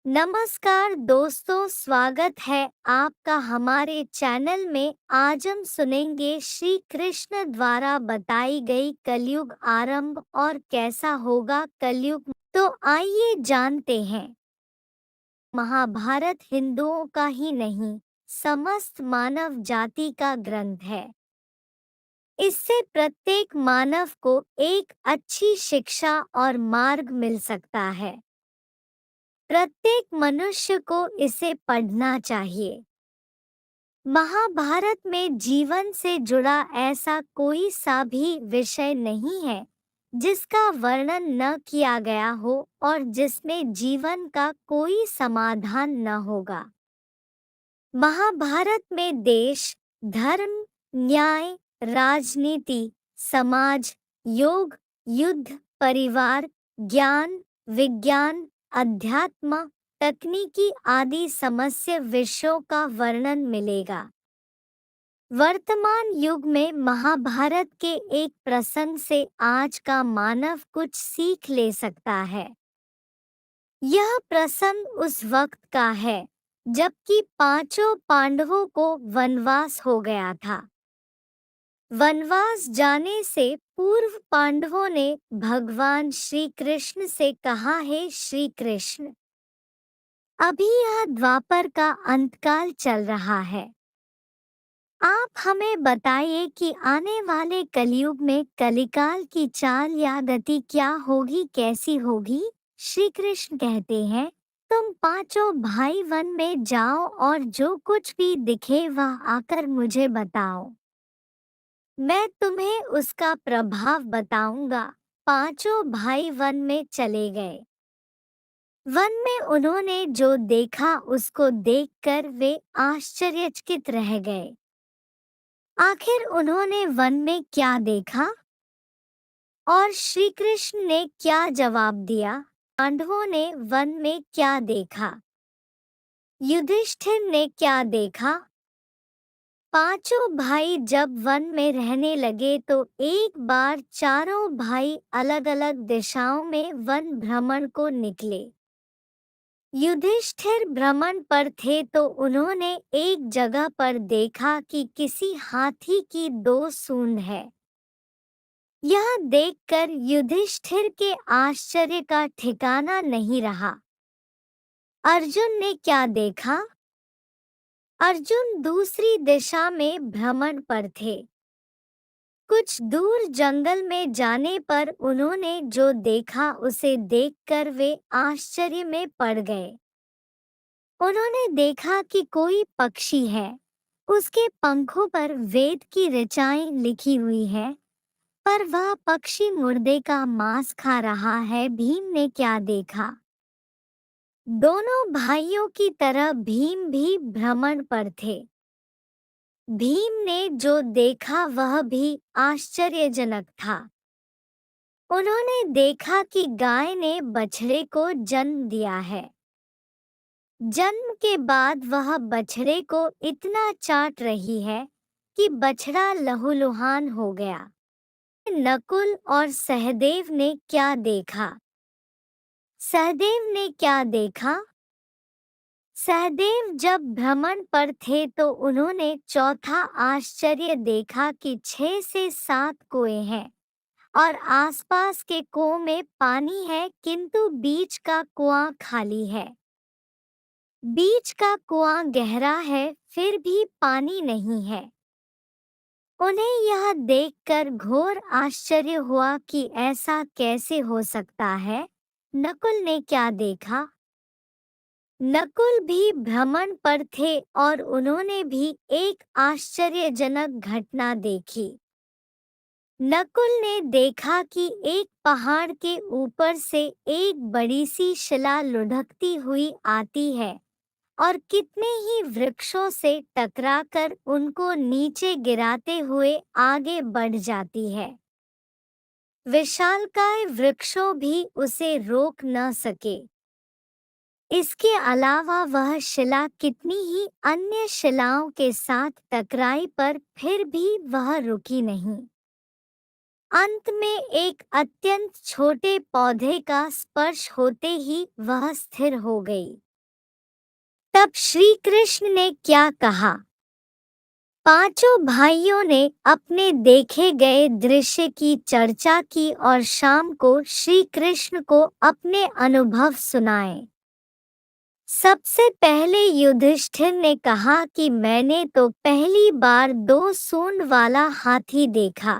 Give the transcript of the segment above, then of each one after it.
नमस्कार दोस्तों, स्वागत है आपका हमारे चैनल में। आज हम सुनेंगे श्री कृष्ण द्वारा बताई गई कलयुग आरंभ और कैसा होगा कलयुग। तो आइए जानते हैं। महाभारत हिंदुओं का ही नहीं, समस्त मानव जाति का ग्रंथ है। इससे प्रत्येक मानव को एक अच्छी शिक्षा और मार्ग मिल सकता है। प्रत्येक मनुष्य को इसे पढ़ना चाहिए। महाभारत में जीवन से जुड़ा ऐसा कोई सा भी विषय नहीं है जिसका वर्णन न किया गया हो और जिसमें जीवन का कोई समाधान न होगा। महाभारत में देश, धर्म, न्याय, राजनीति, समाज, योग, युद्ध, परिवार, ज्ञान, विज्ञान, अध्यात्म, तकनीकी आदि समस्त विषयों का वर्णन मिलेगा। वर्तमान युग में महाभारत के एक प्रसंग से आज का मानव कुछ सीख ले सकता है। यह प्रसंग उस वक्त का है जबकि पांचों पांडवों को वनवास हो गया था। वनवास जाने से पूर्व पांडवों ने भगवान श्री कृष्ण से कहा, हे श्री कृष्ण, अभी यह द्वापर का अंतकाल चल रहा है। आप हमें बताइए कि आने वाले कलयुग में कलिकाल की चाल या गति क्या होगी, कैसी होगी। श्री कृष्ण कहते हैं, तुम पांचों भाई वन में जाओ और जो कुछ भी दिखे वह आकर मुझे बताओ। मैं तुम्हें उसका प्रभाव बताऊंगा। पांचों भाई वन में चले गए। वन में उन्होंने जो देखा उसको देखकर वे आश्चर्यचकित रह गए। आखिर उन्होंने वन में क्या देखा और श्री कृष्ण ने क्या जवाब दिया? पांडवों ने वन में क्या देखा? युधिष्ठिर ने क्या देखा? पांचों भाई जब वन में रहने लगे तो एक बार चारों भाई अलग अलग दिशाओं में वन भ्रमण को निकले। युधिष्ठिर भ्रमण पर थे तो उन्होंने एक जगह पर देखा कि किसी हाथी की दो सूंड है। यह देखकर युधिष्ठिर के आश्चर्य का ठिकाना नहीं रहा। अर्जुन ने क्या देखा? अर्जुन दूसरी दिशा में भ्रमण पर थे। कुछ दूर जंगल में जाने पर उन्होंने जो देखा उसे देखकर वे आश्चर्य में पड़ गए। उन्होंने देखा कि कोई पक्षी है। उसके पंखों पर वेद की ऋचाएं लिखी हुई है, पर वह पक्षी मुर्दे का मांस खा रहा है। भीम ने क्या देखा? दोनों भाइयों की तरह भीम भी भ्रमण पर थे। भीम ने जो देखा वह भी आश्चर्यजनक था। उन्होंने देखा कि गाय ने बछड़े को जन्म दिया है। जन्म के बाद वह बछड़े को इतना चाट रही है कि बछड़ा लहूलुहान हो गया। नकुल और सहदेव ने क्या देखा? सहदेव ने क्या देखा? सहदेव जब भ्रमण पर थे तो उन्होंने चौथा आश्चर्य देखा कि 6 से 7 कुएं हैं और आसपास के कुओं में पानी है, किंतु बीच का कुआं खाली है। बीच का कुआं गहरा है, फिर भी पानी नहीं है। उन्हें यह देखकर घोर आश्चर्य हुआ कि ऐसा कैसे हो सकता है। नकुल ने क्या देखा? नकुल भी भ्रमण पर थे और उन्होंने भी एक आश्चर्यजनक घटना देखी। नकुल ने देखा कि एक पहाड़ के ऊपर से एक बड़ी सी शिला लुढ़कती हुई आती है और कितने ही वृक्षों से टकराकर उनको नीचे गिराते हुए आगे बढ़ जाती है। विशालकाय वृक्षों भी उसे रोक न सके। इसके अलावा वह शिला कितनी ही अन्य शिलाओं के साथ टकराई पर फिर भी वह रुकी नहीं। अंत में एक अत्यंत छोटे पौधे का स्पर्श होते ही वह स्थिर हो गई। तब श्री कृष्ण ने क्या कहा? पांचों भाइयों ने अपने देखे गए दृश्य की चर्चा की और शाम को श्री कृष्ण को अपने अनुभव सुनाए। सबसे पहले युधिष्ठिर ने कहा कि मैंने तो पहली बार 2 सूंड वाला हाथी देखा।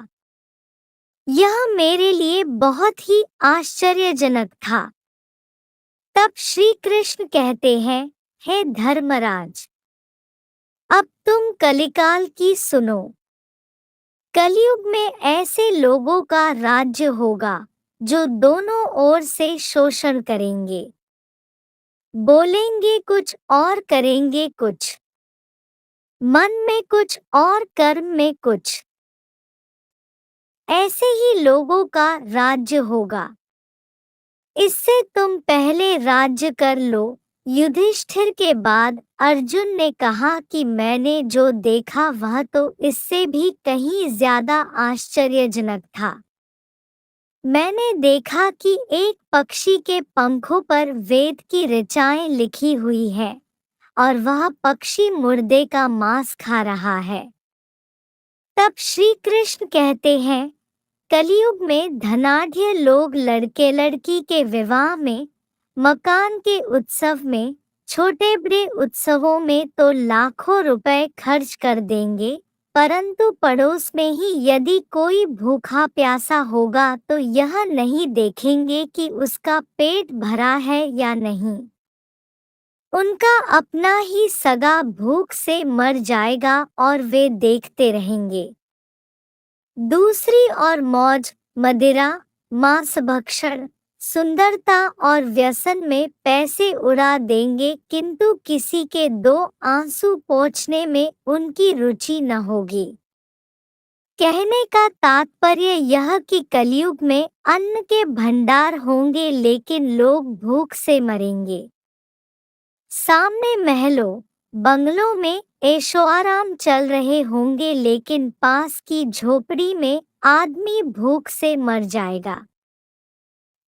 यह मेरे लिए बहुत ही आश्चर्यजनक था। तब श्री कृष्ण कहते हैं, हे धर्मराज, अब तुम कलिकाल की सुनो। कलयुग में ऐसे लोगों का राज्य होगा जो दोनों ओर से शोषण करेंगे, बोलेंगे कुछ और करेंगे कुछ, मन में कुछ और कर्म में कुछ। ऐसे ही लोगों का राज्य होगा। इससे तुम पहले राज्य कर लो। युधिष्ठिर के बाद अर्जुन ने कहा कि मैंने जो देखा वह तो इससे भी कहीं ज्यादा आश्चर्यजनक था। मैंने देखा कि एक पक्षी के पंखों पर वेद की ऋचाएं लिखी हुई है और वह पक्षी मुर्दे का मांस खा रहा है। तब श्री कृष्ण कहते हैं, कलयुग में धनाढ्य लोग लड़के लड़की के विवाह में, मकान के उत्सव में, छोटे बड़े उत्सवों में तो लाखों रुपए खर्च कर देंगे, परंतु पड़ोस में ही यदि कोई भूखा प्यासा होगा तो यह नहीं देखेंगे कि उसका पेट भरा है या नहीं। उनका अपना ही सगा भूख से मर जाएगा और वे देखते रहेंगे। दूसरी ओर मौज, मदिरा, मांस भक्षण, सुंदरता और व्यसन में पैसे उड़ा देंगे, किंतु किसी के 2 आंसू पोंछने में उनकी रुचि न होगी। कहने का तात्पर्य यह कि कलयुग में अन्न के भंडार होंगे लेकिन लोग भूख से मरेंगे। सामने महलों, बंगलों में ऐशोआराम चल रहे होंगे लेकिन पास की झोपड़ी में आदमी भूख से मर जाएगा।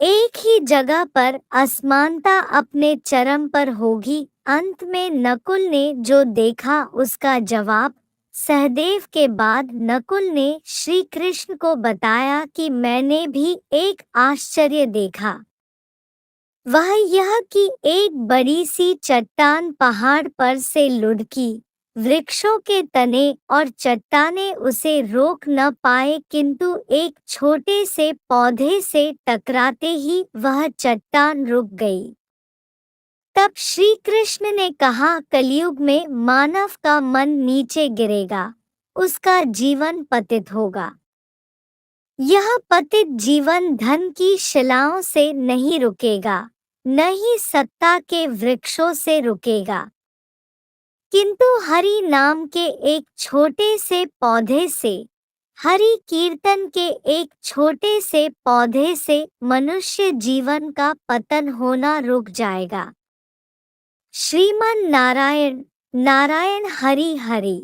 एक ही जगह पर असमानता अपने चरम पर होगी। अंत में नकुल ने जो देखा उसका जवाब सहदेव के बाद नकुल ने श्री कृष्ण को बताया कि मैंने भी एक आश्चर्य देखा। वह यह कि एक बड़ी सी चट्टान पहाड़ पर से लुढ़की। वृक्षों के तने और चट्टानें उसे रोक न पाए, किंतु एक छोटे से पौधे से टकराते ही वह चट्टान रुक गई। तब श्री कृष्ण ने कहा, कलयुग में मानव का मन नीचे गिरेगा, उसका जीवन पतित होगा। यह पतित जीवन धन की शिलाओं से नहीं रुकेगा, न ही सत्ता के वृक्षों से रुकेगा, किंतु हरि नाम के एक छोटे से पौधे से, हरि कीर्तन के एक छोटे से पौधे से मनुष्य जीवन का पतन होना रुक जाएगा। श्रीमन नारायण। नारायण हरि हरि।